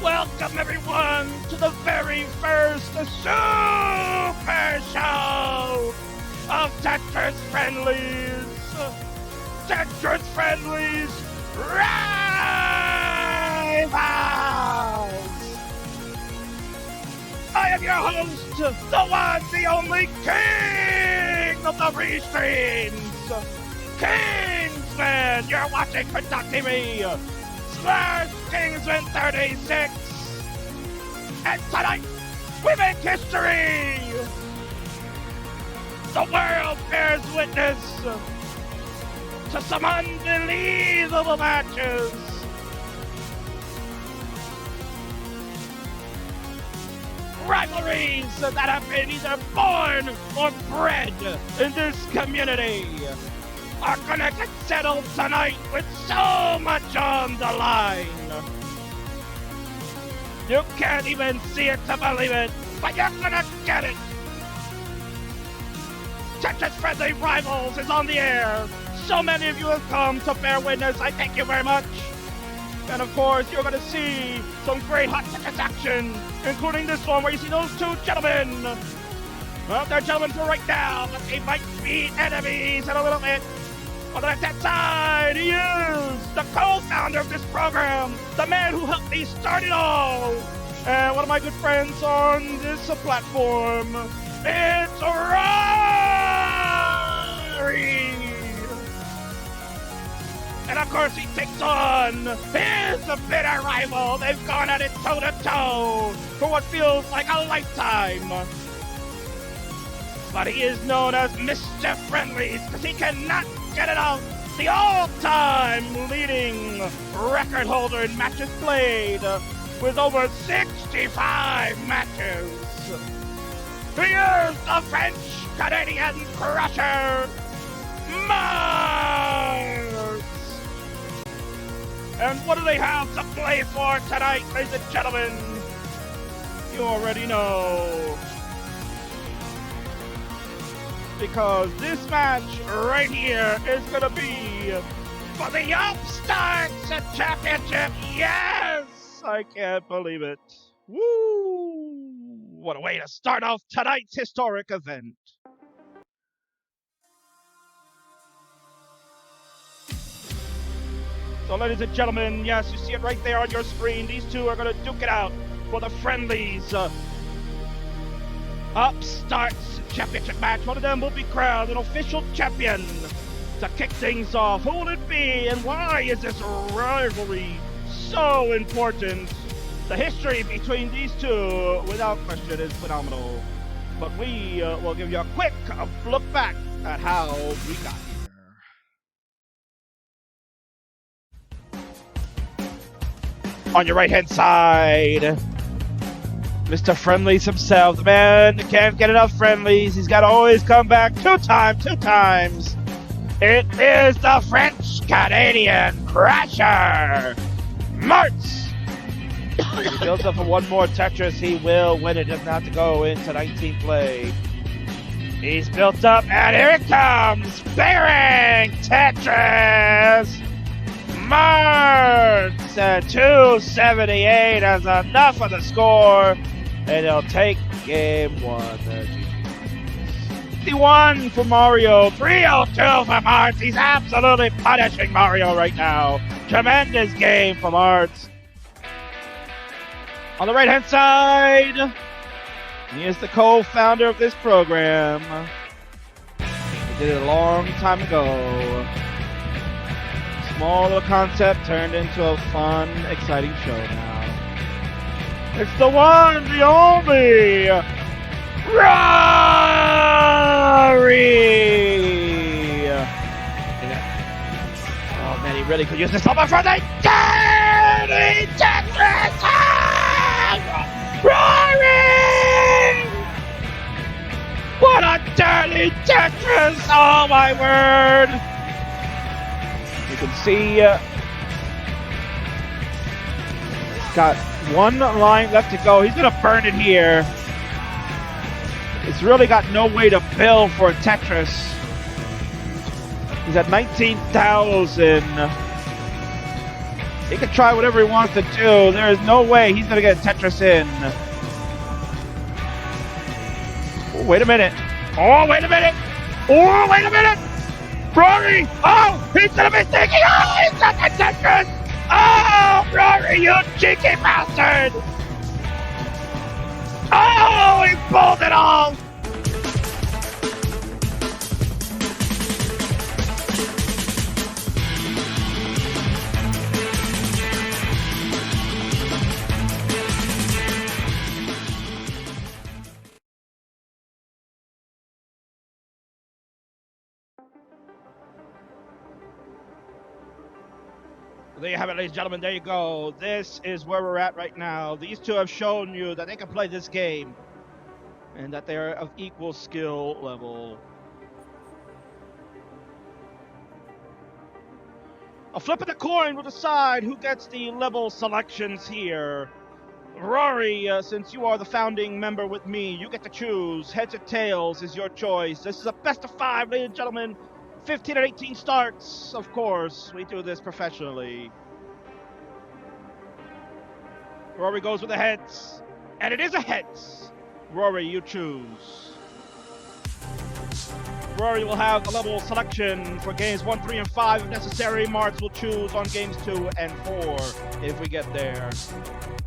Welcome everyone to the very first super show of Tetris Friendlies. Tetris Friendlies Rivals. I am your host, the one, the only king of the restreams, Kingsman. You're watching Twitch.tv /Kingsman 36. And tonight, we make history. The world bears witness to some unbelievable matches. Rivalries that have been either born or bred in this community are gonna get settled tonight with so much on the line. You can't even see it to believe it, but you're gonna get it. Tetris Friendly Rivals is on the air. So many of you have come to bear witness. I thank you very much. And of course, you're gonna see some great hot Tetris action, including this one where you see those two gentlemen. Well, they're gentlemen for right now, but they might be enemies in a little bit. On the left-hand side, he is the co-founder of this program, the man who helped me start it all, and one of my good friends on this platform. It's Rory! And of course, he takes on his bitter rival. They've gone at it toe-to-toe for what feels like a lifetime. But he is known as Mr. Friendlies because he cannot get it out. The all-time leading record holder in matches played with over 65 matches. He is the French Canadian Crusher Marts. And what do they have to play for tonight, ladies and gentlemen? You already know. Because this match right here is going to be for the Upstarts Championship. Yes! I can't believe it. Woo! What a way to start off tonight's historic event. So ladies and gentlemen, yes, you see it right there on your screen. These two are going to duke it out for the Friendlies Upstarts Championship match. One of them will be crowned an official champion. To kick things off, who will it be and why is this rivalry so important? The history between these two, without question, is phenomenal. But we will give you a quick look back at how we got here. On your right-hand side, Mr. Friendlies himself, the man can't get enough Friendlies. He's got to always come back two times. It is the French Canadian Crusher Marts. If he builds up for one more Tetris, he will win it. Doesn't have to go into 19 play. He's built up, and here it comes. Bang! Tetris Marts at 278 has enough of the score. And he'll take game one. He won for Mario. 302 for Marts. He's absolutely punishing Mario right now. Tremendous game for Marts. On the right-hand side, he is the co-founder of this program. He did it a long time ago. Small little concept turned into a fun, exciting show now. It's the one, the only, Rory! Oh man, he really could use this number for the dirty Tetris! Rory! What a dirty Tetris! Oh my word! You can see he's got one line left to go. He's gonna burn it here. It's really got no way to build for Tetris. He's at 19,000. He can try whatever he wants to do. There is no way he's going to get Tetris in. Oh, wait a minute. Oh, wait a minute. Oh, wait a minute. Rory. Oh, he's going to be thinking. Oh, he's got the Tetris. Oh, Rory, you cheeky bastard. Oh, he pulled it off. There you have it, ladies and gentlemen. There you go. This is where we're at right now. These two have shown you that they can play this game and that they are of equal skill level. A flip of the coin will decide who gets the level selections here. Rory, since you are the founding member with me, you get to choose. Heads or tails is your choice. This is a best of 5, ladies and gentlemen. 15 and 18 starts, of course. We do this professionally. Rory goes with the heads. And it is a heads. Rory, you choose. Rory will have the level selection for games 1, 3, and 5 if necessary. Marts will choose on games 2 and 4 if we get there.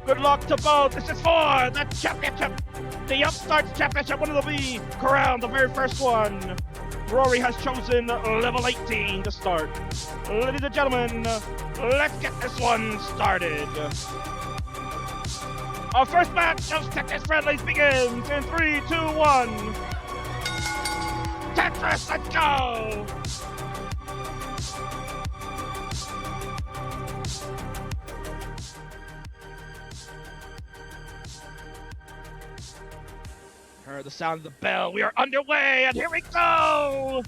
Good luck to both. This is for the championship. The Upstarts Championship. One will be crowned, the very first one. Rory has chosen level 18 to start. Ladies and gentlemen, let's get this one started. Our first match of Tetris Friendlies begins in 3, 2, 1. Tetris, let's go! Heard the sound of the bell. We are underway, and here we go!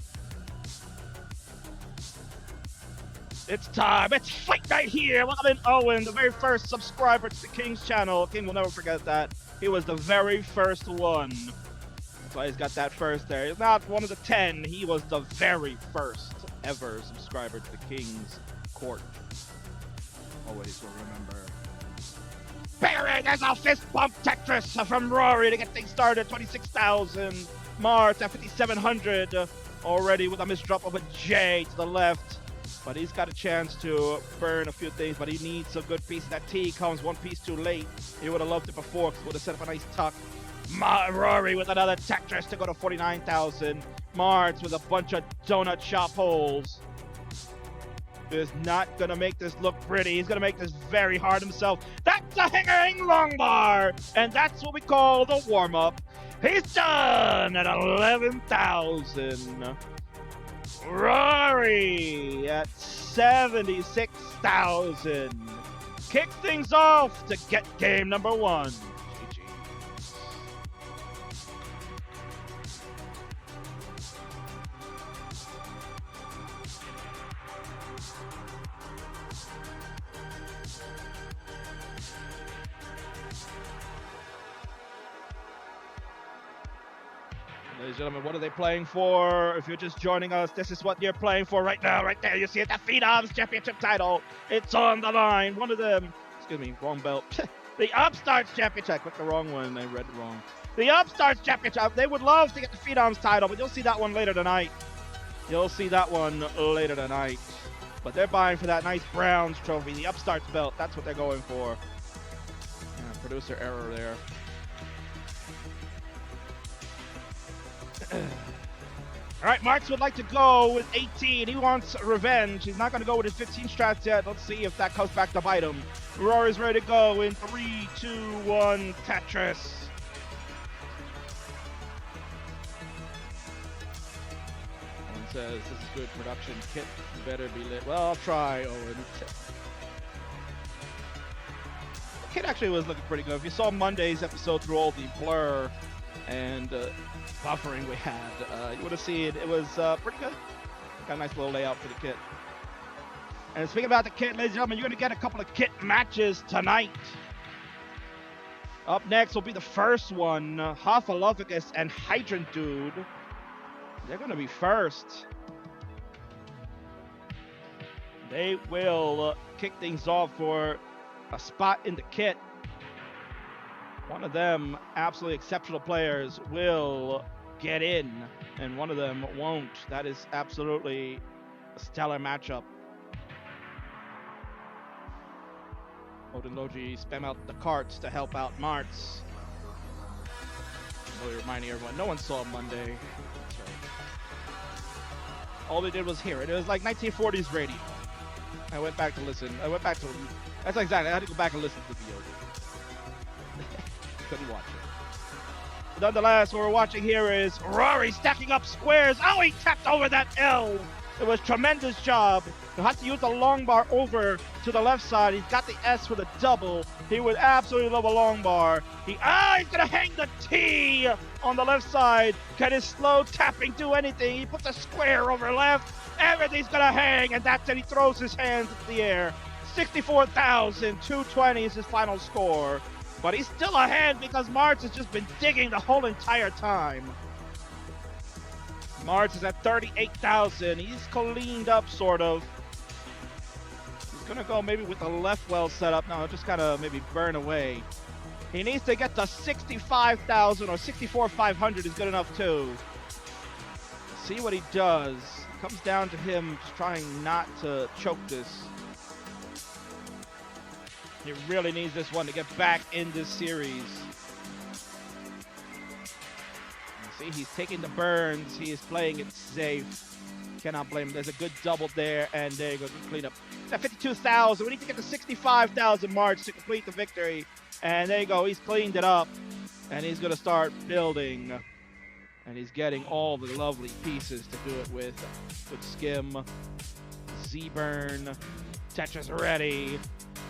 It's time. It's fight night here. Welcome Owen, the very first subscriber to the King's channel. King will never forget that. He was the very first one. That's why he's got that first there. He's not one of the 10. He was the very first ever subscriber to the King's court. Always will remember. Barry, there's a fist bump Tetris from Rory to get things started. 26,000. Marts at 5,700. Already with a misdrop of a J to the left. But he's got a chance to burn a few things, but he needs a good piece. That T comes one piece too late. He would have loved it before because it would have set up a nice tuck. Rory with another Tetris to go to 49,000. Marts with a bunch of donut shop holes. Is not going to make this look pretty. He's going to make this very hard himself. That's a hanging long bar. And that's what we call the warm-up. He's done at 11,000. Rory at 76,000. Kick things off to get game number 1. Ladies and gentlemen, what are they playing for? If you're just joining us, this is what you're playing for right now, right there. You see it, the Feud Championship title. It's on the line. One of them, excuse me, wrong belt. The Upstarts Championship. I clicked the wrong one. I read it wrong. The Upstarts Championship. They would love to get the Feud title, but you'll see that one later tonight. You'll see that one later tonight. But they're buying for that nice bronze trophy, the Upstarts belt. That's what they're going for. Yeah, producer error there. All right, Marks would like to go with 18. He wants revenge. He's not going to go with his 15 strats yet. Let's see if that comes back to bite him. Rory's ready to go in 3, 2, 1, Tetris. Owen says, this is good production. Kit better be lit. Well, I'll try, Owen. The kit actually was looking pretty good. If you saw Monday's episode through all the blur and buffering we had, you would have seen it was pretty good. Got a nice little layout for the kit. And speaking about the kit, ladies and gentlemen, you're going to get a couple of kit matches tonight. Up next will be the first one, Hoffalophagus and Hydrant Dude. They're going to be first. They will kick things off for a spot in the kit. One of them, absolutely exceptional players, will get in, and one of them won't. That is absolutely a stellar matchup. Odinlogi spam out the carts to help out Marts. Really reminding everyone, no one saw Monday. That's right. All they did was hear it. It was like 1940s radio. I went back to listen. That's exactly. I had to go back and listen to the video. Couldn't watch it. Nonetheless, what we're watching here is Rory stacking up squares. Oh, he tapped over that L. It was a tremendous job. He'll have to use the long bar over to the left side. He's got the S for the double. He would absolutely love a long bar. He's gonna hang the T on the left side. Can his slow tapping do anything? He puts a square over left. Everything's gonna hang, and that's it. He throws his hands into the air. 64,220 is his final score. But he's still ahead because Marts has just been digging the whole entire time. Marts is at 38,000. He's cleaned up, sort of. He's going to go maybe with the left well set up. No, just kind of maybe burn away. He needs to get to 65,000 or 64,500 is good enough, too. See what he does. It comes down to him just trying not to choke this. He really needs this one to get back in this series. See, he's taking the burns. He is playing it safe. Cannot blame him. There's a good double there, and there you go. Clean up. At 52,000. We need to get to 65,000 March to complete the victory. And there you go. He's cleaned it up, and he's going to start building. And he's getting all the lovely pieces to do it with Skim, Z-Burn, Tetris ready.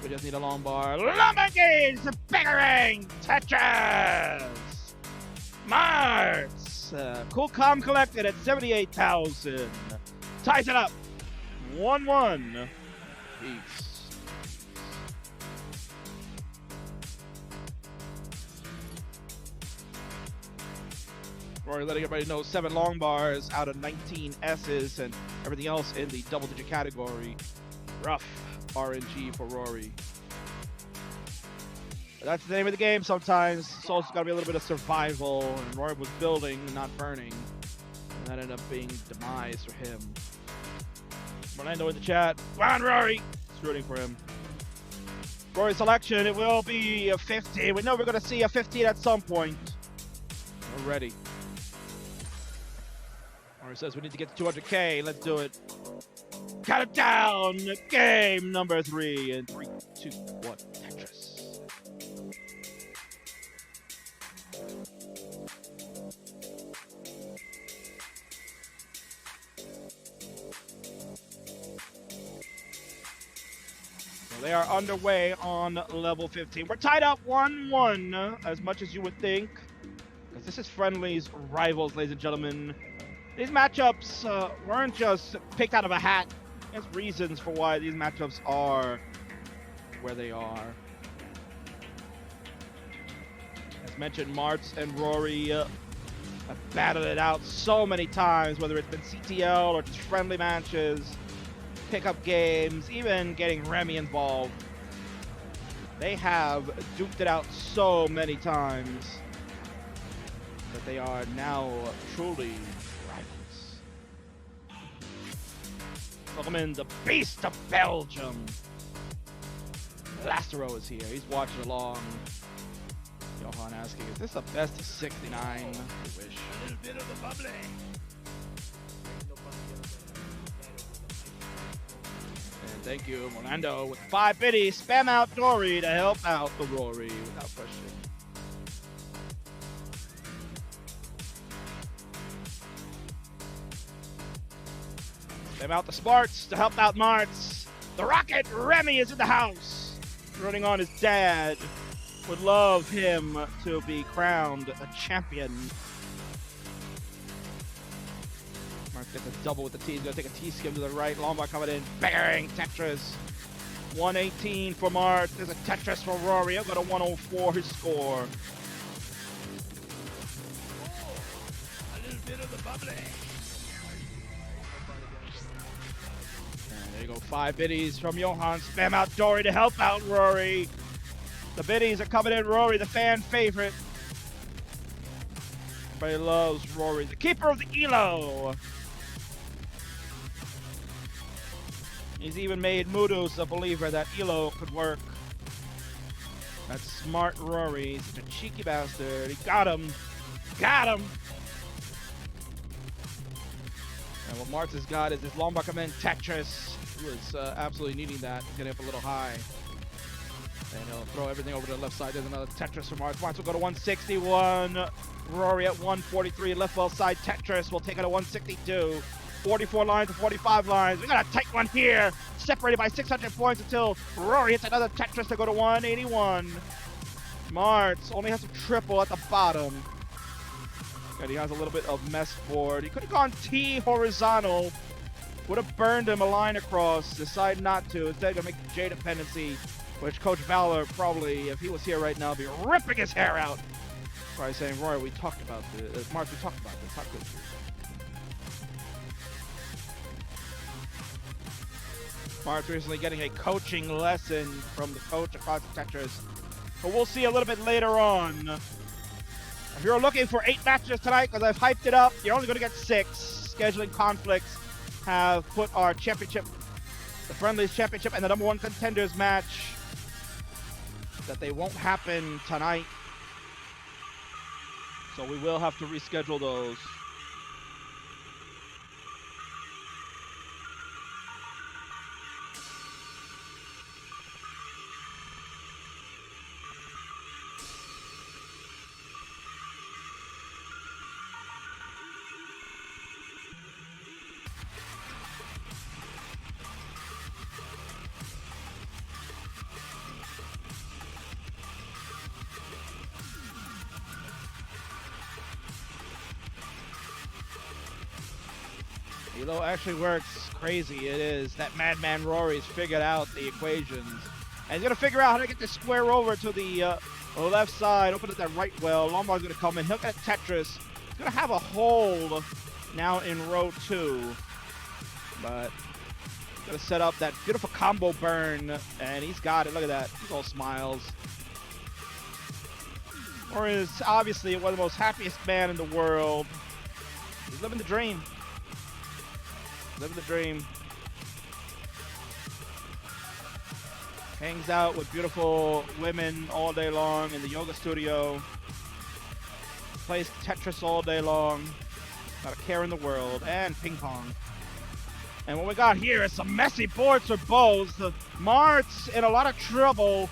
We just need a long bar. Lumbergate, Bickering, Tetris, Marts, Cool Calm collected at 78,000. Ties it up. 1-1. Peace. Rory letting everybody know 7 long bars out of 19 S's and everything else in the double-digit category. Rough RNG for Rory. But that's the name of the game sometimes. It's also got to be a little bit of survival, and Rory was building, not burning. And that ended up being demise for him. Orlando in the chat. Come on, Rory! It's rooting for him. Rory's selection, it will be a 50. We know we're going to see a 15 at some point. We're ready. Rory says we need to get to 200K. Let's do it. Count it down. Game number 3 in 3, 2, 1. Tetris. Well, they are underway on level 15. We're tied up 1-1, as much as you would think, because this is Friendlies Rivals, ladies and gentlemen. These matchups weren't just picked out of a hat. There's reasons for why these matchups are where they are. As mentioned, Marts and Rory have battled it out so many times, whether it's been CTL or just friendly matches, pickup games, even getting Remy involved. They have duked it out so many times that they are now truly welcome in the Beast of Belgium. Lastero is here. He's watching along. Johan asking, is this a best of 69? I wish. A little bit of the bubbly. And thank you, Orlando, with 5 biddies. Spam out Dory to help out the Rory without question. Spam out the Sparks to help out Marts. The Rocket Remy is in the house. Running on his dad. Would love him to be crowned a champion. Marts gets a double with the T. He's going to take a T-skim to the right. Longbar coming in. Bang! Tetris. 118 for Marts. There's a Tetris for Rory. He'll go to 104 his score. A little bit of the bubbly. There you go, 5 biddies from Johan. Spam out Dory to help out Rory. The biddies are coming in. Rory, the fan favorite. Everybody loves Rory, the keeper of the ELO. He's even made Mudus a believer that ELO could work. That smart Rory, such a cheeky bastard. He got him. Got him. And what Marts has got is this Lombard command Tetris. He was absolutely needing that. He's getting up a little high. And he'll throw everything over to the left side. There's another Tetris from Marts. Marts will go to 161. Rory at 143. Left well side Tetris will take it to 162. 44 lines to 45 lines. We got a tight one here. Separated by 600 points until Rory hits another Tetris to go to 181. Marts only has a triple at the bottom. And he has a little bit of mess board. He could have gone T horizontal. Would have burned him a line across. Decided not to. Instead, going to make the J dependency, which Coach Valor probably, if he was here right now, would be ripping his hair out. Probably saying, Rory, we talked about this. Marts, we talked about this. How could you? Marts recently getting a coaching lesson from the coach across the Tetris. But we'll see a little bit later on. If you're looking for 8 matches tonight, because I've hyped it up, you're only going to get 6. Scheduling conflicts have put our championship, the Friendlies championship, and the #1 contenders match that they won't happen tonight. So we will have to reschedule those. ELO actually works crazy. It is that madman Rory's figured out the equations. And he's going to figure out how to get this square over to the left side, open up that right well. Lombard's going to come in. He'll get Tetris. He's going to have a hold now in row 2. But he's going to set up that beautiful combo burn. And he's got it. Look at that. He's all smiles. Rory is obviously one of the most happiest man in the world. He's living the dream. Living the dream. Hangs out with beautiful women all day long in the yoga studio. Plays Tetris all day long. Not a care in the world. And ping pong. And what we got here is some messy boards for both. Marts in a lot of trouble.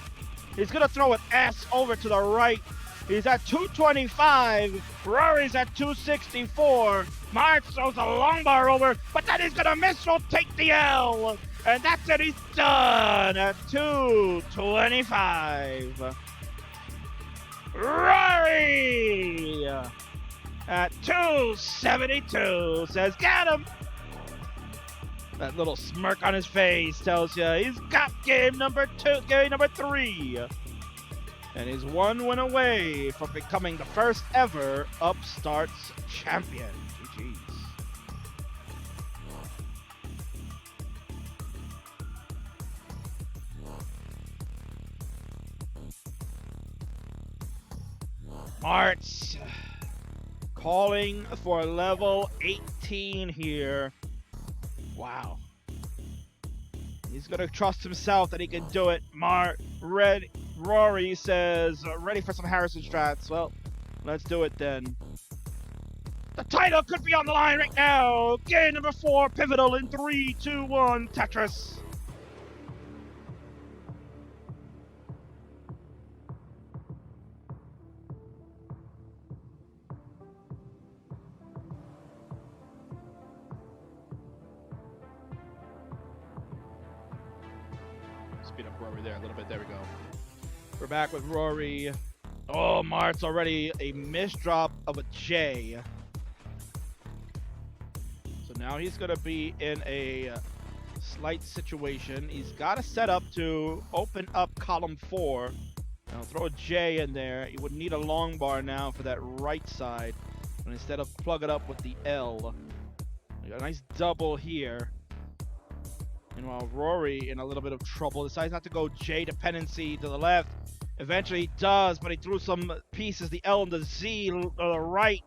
He's going to throw an S over to the right. He's at 225. Rory's at 264. Marts throws a long bar over, but then he's going to miss. He'll take the L. And that's it. He's done at 225. Rory at 272 says, "Get him." That little smirk on his face tells you he's got game number 3. And he's 1 win away from becoming the first ever Upstarts champion. GG's. Marts calling for level 18 here. Wow. He's going to trust himself that he can do it. Rory says, ready for some Harrison strats. Well, let's do it then. The title could be on the line right now. Game number 4, pivotal in 3, 2, 1, Tetris. Speed up Rory there a little bit. There we go. We're back with Rory. Oh, Marts already a misdrop of a J. So now he's going to be in a slight situation. He's got to set up to open up column 4. Now throw a J in there. He would need a long bar now for that right side. And instead of plug it up with the L. We got a nice double here. Meanwhile, Rory in a little bit of trouble, decides not to go J dependency to the left. Eventually he does, but he threw some pieces, the L and the Z to the right.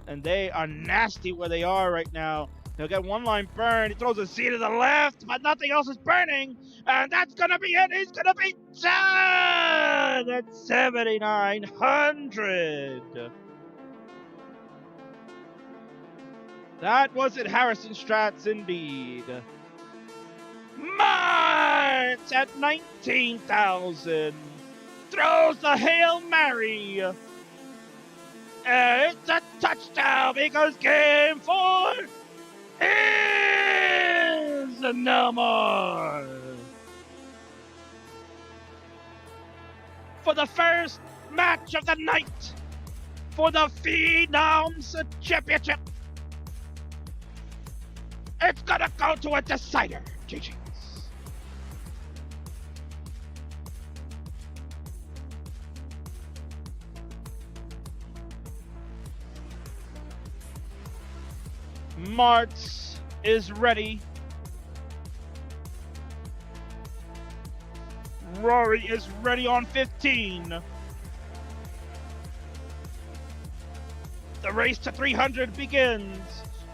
And they are nasty where they are right now. He'll get one line burn. He throws a Z to the left, but nothing else is burning. And that's going to be it. He's going to be done at 7,900. That was it, Harrison Strats, indeed. Marts at 19,000. Throws the Hail Mary. It's a touchdown because game 4 is no more. For the first match of the night for the Phenoms Championship, it's gonna go to a decider. GG's. Marts is ready. Rory is ready on 15. The race to 300 begins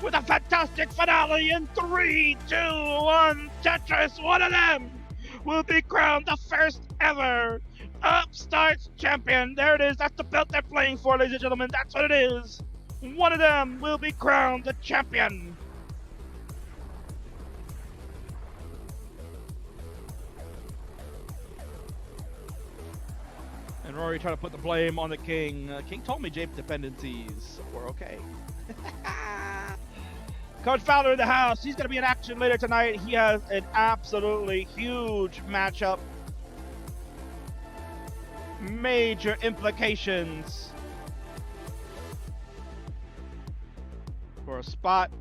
with a fantastic finale in 3, 2, 1. Tetris, one of them, will be crowned the first ever Upstarts champion. There it is. That's the belt they're playing for, ladies and gentlemen. That's what it is. One of them will be crowned the champion. And Rory tried to put the blame on the King. King told me Jape dependencies were okay. Coach Fowler in the house. He's going to be in action later tonight. He has an absolutely huge matchup. Major implications for a spot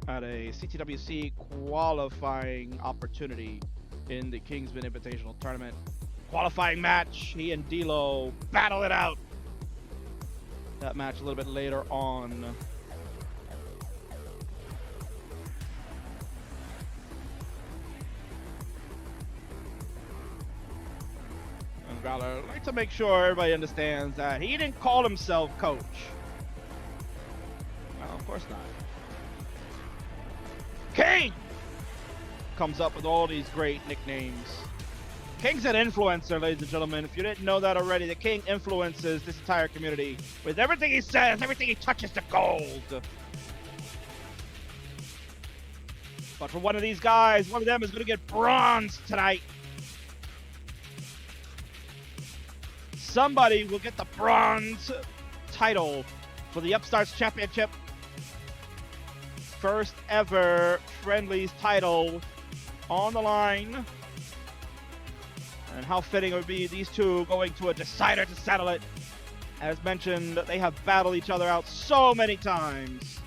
at a CTWC qualifying opportunity in the Kingsman Invitational Tournament. Qualifying match, he and D'Lo battle it out. That match a little bit later on. And Valor, I'd like to make sure everybody understands that he didn't call himself coach. No, of course not. King comes up with all these great nicknames. King's an influencer, ladies and gentlemen. If you didn't know that already, the King influences this entire community with everything he says, everything he touches to gold. But for one of these guys, one of them is going to get bronze tonight. Somebody will get the bronze title for the Upstarts Championship. First ever Friendlies title on the line. And how fitting it would be these two going to a decider to settle it. As mentioned, they have battled each other out so many times.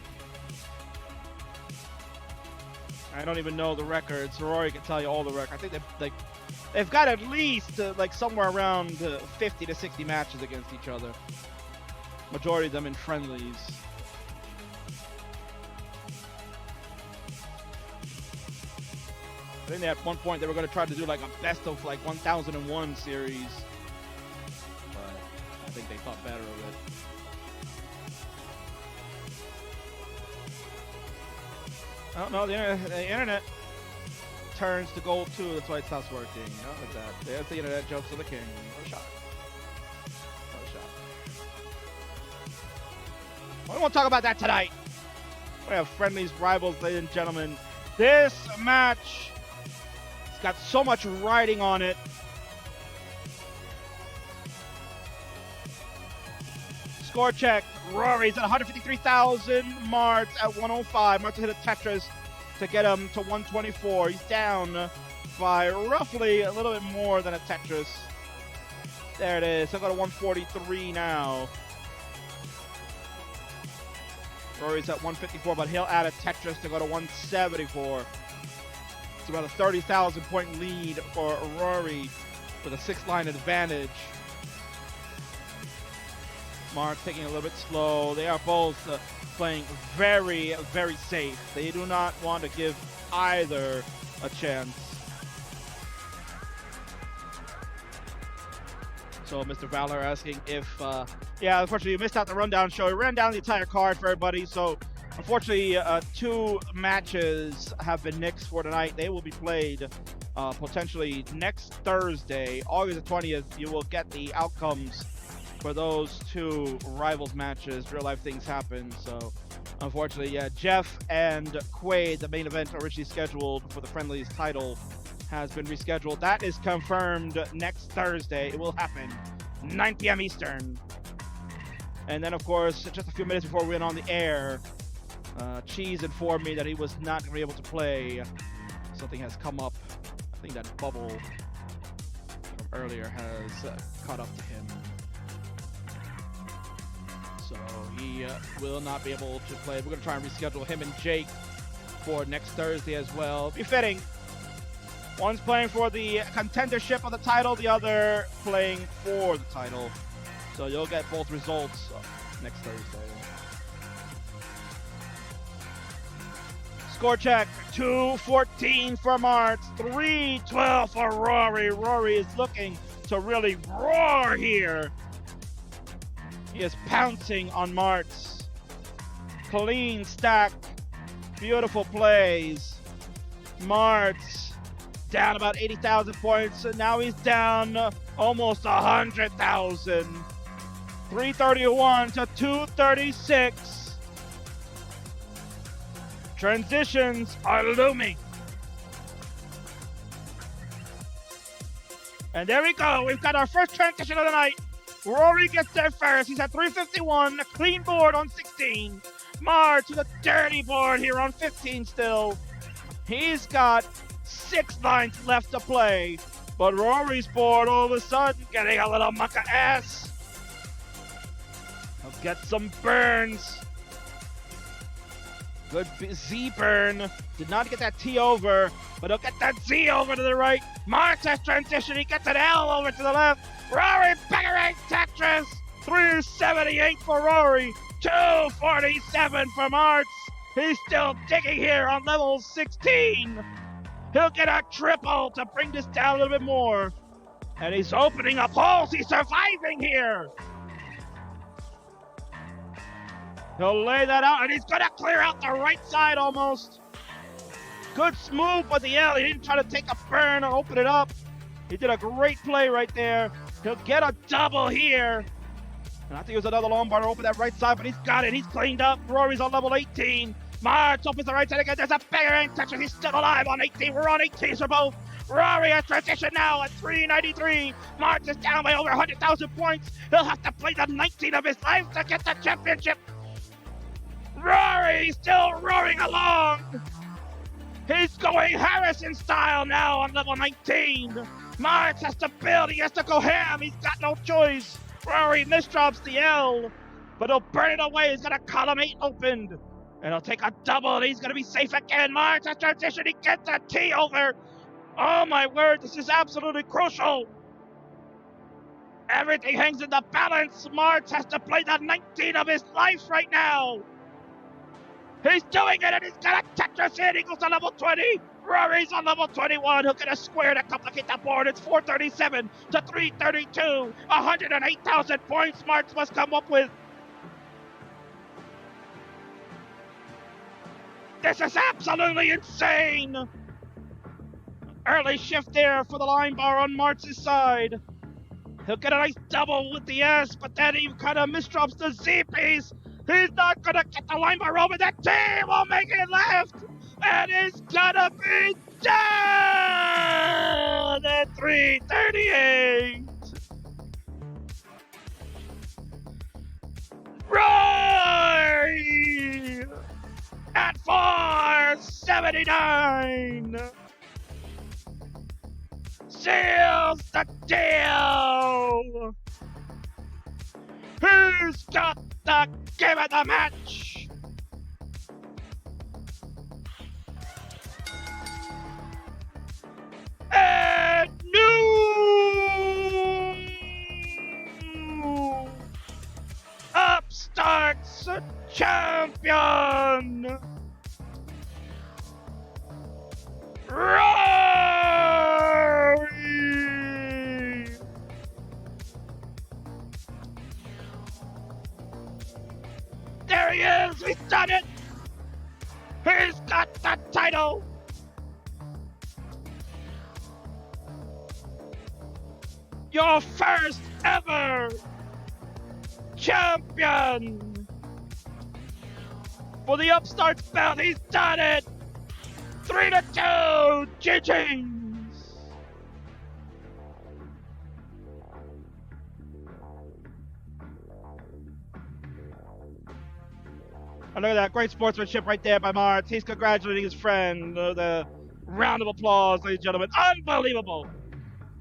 I don't even know the records. Rory can tell you all the records. I think they've got at least like somewhere around 50 to 60 matches against each other. Majority of them in friendlies. I think at one point they were going to try to do like a best of like 1001 series, but I think they thought better of it. Oh no, the internet turns to gold too. That's why it stops working. Not like that. There's the internet jokes of the King. No shot. No shot. Well, we won't talk about that tonight. We have Friendlies rivals, ladies and gentlemen. This match got so much riding on it. Score check. Rory's at 153,000. Marts at 105. Marts hit a Tetris to get him to 124. He's down by roughly a little bit more than a Tetris. There it is. He'll go to 143 now. Rory's at 154, but he'll add a Tetris to go to 174. It's about a 30,000 point lead for Rory with a 6-line advantage. Mark's taking a little bit slow. They are both playing very, very safe. They do not want to give either a chance. So Mr. Valor asking if, yeah, unfortunately you missed out the rundown show. We ran down the entire card for everybody. So unfortunately, 2 matches have been nixed for tonight. They will be played potentially next Thursday, August the 20th. You will get the outcomes for those 2 rivals matches. Real life things happen. So unfortunately, yeah, Jeff and Quaid, the main event originally scheduled for the Friendlies title, has been rescheduled. That is confirmed next Thursday. It will happen 9 p.m. Eastern. And then, of course, just a few minutes before we went on the air, Cheese informed me that he was not going to be able to play. Something has come up. I think that bubble from earlier has caught up to him. So he will not be able to play. We're going to try and reschedule him and Jake for next Thursday as well. Befitting. One's playing for the contendership of the title, the other playing for the title. So you'll get both results next Thursday. Score check, 2-14 for Marts, 3-12 for Rory. Rory is looking to really roar here. He is pouncing on Marts. Clean stack, beautiful plays. Marts down about 80,000 points, and now he's down almost 100,000. 331 to 236. Transitions are looming. And there we go. We've got our first transition of the night. Rory gets there first. He's at 351, a clean board on 16. March with a dirty board here on 15 still. He's got 6 lines left to play, but Rory's board all of a sudden getting a little muck of ass. He'll get some burns. Good Z burn. Did not get that T over, but he'll get that Z over to the right. March has transition. He gets an L over to the left. Rory Beckering Tetris. 378 for Rory. 247 for March. He's still digging here on level 16. He'll get a triple to bring this down a little bit more. And he's opening up holes. He's surviving here. He'll lay that out, and he's going to clear out the right side almost. Good smooth with the L. He didn't try to take a burn or open it up. He did a great play right there. He'll get a double here. And I think it was another long bar to open that right side, but he's got it. He's cleaned up. Rory's on level 18. March opens the right side again. There's a bigger in Tetris. He's still alive on 18. We're on 18 for both. Rory has transition now at 393. March is down by over 100,000 points. He'll have to play the 19 of his life to get the championship. Rory still roaring along. He's going Harrison style now on level 19. March has to build. He has to go ham. He's got no choice. Rory misdrops the L, but he'll burn it away. He's got a column 8 opened. And he'll take a double, and he's going to be safe again. March has transition. He gets a T over. Oh, my word. This is absolutely crucial. Everything hangs in the balance. March has to play the 19 of his life right now. He's doing it, and he's got a Tetris in. He goes to level 20. Rory's on level 21. He'll get a square to complicate the board. It's 437 to 332. 108,000 points March must come up with. This is absolutely insane! Early shift there for the line bar on March's side. He'll get a nice double with the S, but then he kind of misdrops the Z piece. He's not going to get the line bar over. That T will make it left! And it's going to be down at 338! Rory! At 479! Seals the deal! Who's got the game of the match? And new Upstarts champion, Rory! There he is! He's done it! He's got the title! Your first ever champion for the Upstarts belt. He's done it! 3-2! GG's! And look at that, great sportsmanship right there by Marts. He's congratulating his friend. The round of applause, ladies and gentlemen. Unbelievable!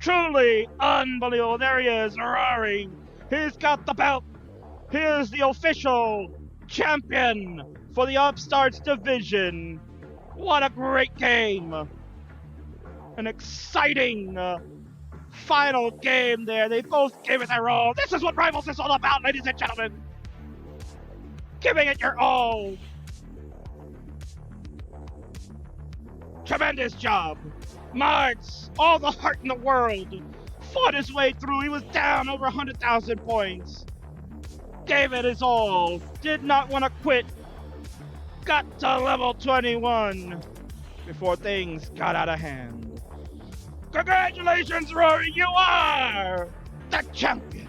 Truly unbelievable. There he is, Rory. He's got the belt. He is the official champion for the Upstarts division. What a great game. An exciting final game there. They both gave it their all. This is what Rivals is all about, ladies and gentlemen. Giving it your all. Tremendous job. Marts, all the heart in the world, fought his way through. He was down over 100,000 points. Gave it his all. Did not want to quit. Got to level 21 before things got out of hand. Congratulations, Rory. You are the champion.